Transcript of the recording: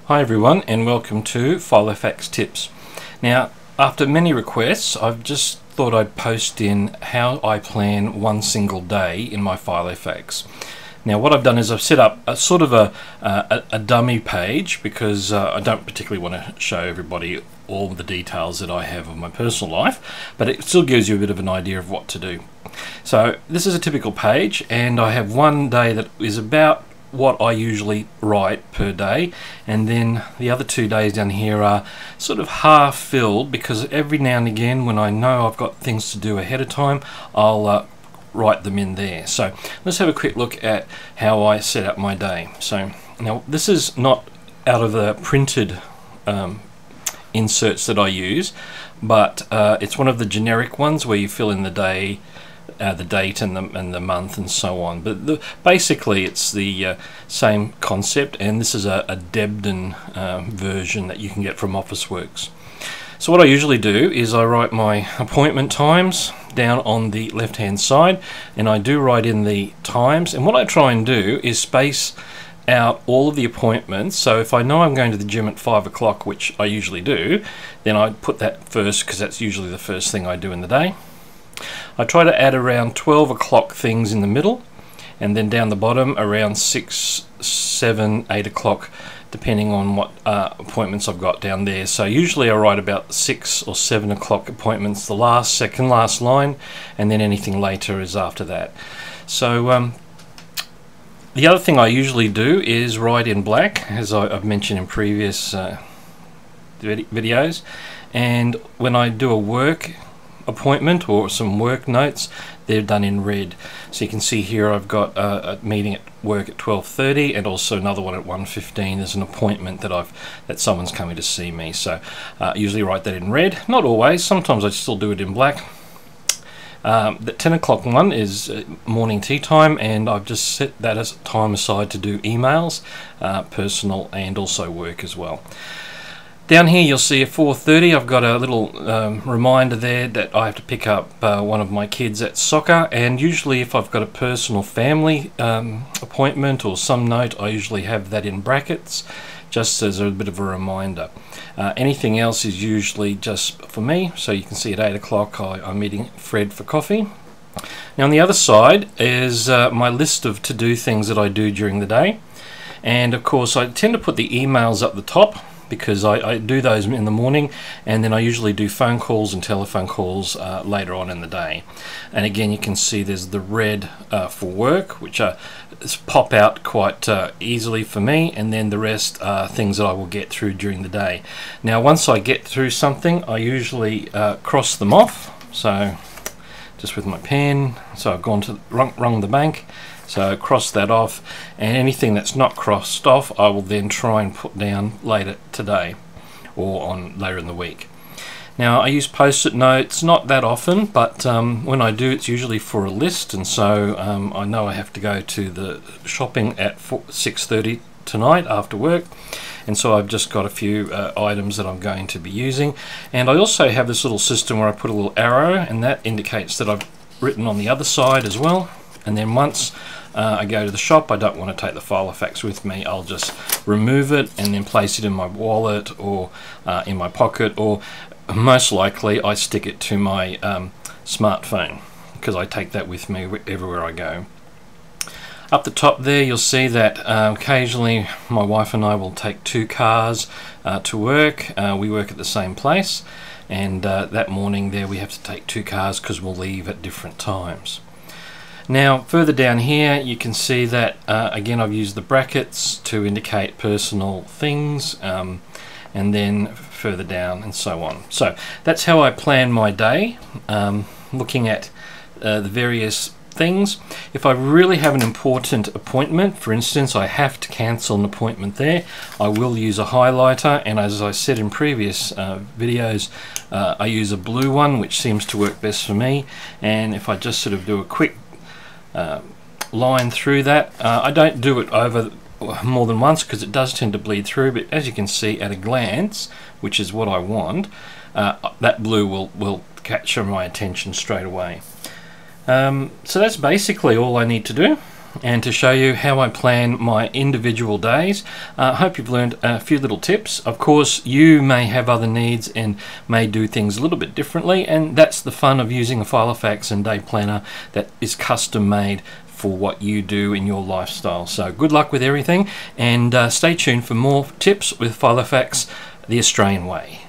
Hi everyone, and welcome to Filofax Tips. Now, after many requests, I've just thought I'd post in how I plan one single day in my Filofax. Now, what I've done is I've set up a sort of a dummy page because I don't particularly want to show everybody all the details that I have of my personal life, but it still gives you a bit of an idea of what to do. So this is a typical page, and I have one day that is about what I usually write per day, and then the other 2 days down here are sort of half filled because every now and again when I know I've got things to do ahead of time, I'll write them in there. So let's have a quick look at how I set up my day. So now this is not out of the printed inserts that I use, but it's one of the generic ones where you fill in the day, the date and the month and so on, but basically it's the same concept, and this is a Debden version that you can get from Officeworks. So what I usually do is I write my appointment times down on the left hand side, and I do write in the times, and what I try and do is space out all of the appointments. So if I know I'm going to the gym at 5 o'clock, which I usually do, then I put that first because that's usually the first thing I do in the day. I try to add around 12 o'clock things in the middle, and then down the bottom around 6, 7, 8 o'clock, depending on what appointments I've got down there. So usually I write about 6 or 7 o'clock appointments, the second last line, and then anything later is after that. So the other thing I usually do is write in black, as I've mentioned in previous videos, and when I do a work appointment or some work notes, they're done in red. So you can see here I've got a meeting at work at 12:30 and also another one at 1:15. There's an appointment that someone's coming to see me, so I usually write that in red. Not always, sometimes I still do it in black. The 10 o'clock one is morning tea time, and I've just set that as time aside to do emails, personal and also work as well. Down here you'll see at 4:30 I've got a little reminder there that I have to pick up one of my kids at soccer, and usually if I've got a personal family appointment or some note, I usually have that in brackets just as a bit of a reminder. Anything else is usually just for me, so you can see at 8 o'clock I'm meeting Fred for coffee. Now on the other side is my list of to-do things that I do during the day, and of course I tend to put the emails up the top because I do those in the morning, and then I usually do phone calls and telephone calls later on in the day. And again you can see there's the red for work, which pop out quite easily for me, and then the rest are things that I will get through during the day. Now once I get through something, I usually cross them off, so just with my pen. So I've gone to rung the bank, so cross that off, and anything that's not crossed off I will then try and put down later today or on later in the week. Now I use post-it notes not that often, but when I do it's usually for a list, and so I know I have to go to the shopping at 6:30 tonight after work, and so I've just got a few items that I'm going to be using. And I also have this little system where I put a little arrow, and that indicates that I've written on the other side as well. And then once I go to the shop, I don't want to take the Filofax with me, I'll just remove it and then place it in my wallet or in my pocket, or most likely I stick it to my smartphone because I take that with me everywhere I go. Up the top there you'll see that occasionally my wife and I will take 2 cars to work. We work at the same place, and that morning there we have to take 2 cars because we'll leave at different times. Now further down here you can see that again I've used the brackets to indicate personal things, and then further down and so on. So that's how I plan my day, looking at the various things. If I really have an important appointment, for instance I have to cancel an appointment there, I will use a highlighter, and as I said in previous videos, I use a blue one which seems to work best for me. And if I just sort of do a quick line through that, I don't do it over more than once because it does tend to bleed through, but as you can see at a glance, which is what I want, that blue will capture my attention straight away. So that's basically all I need to do. and to show you how I plan my individual days. I hope you've learned a few little tips. Of course, you may have other needs and may do things a little bit differently, and that's the fun of using a Filofax and day planner that is custom made for what you do in your lifestyle. So good luck with everything, and stay tuned for more tips with Filofax the Australian way.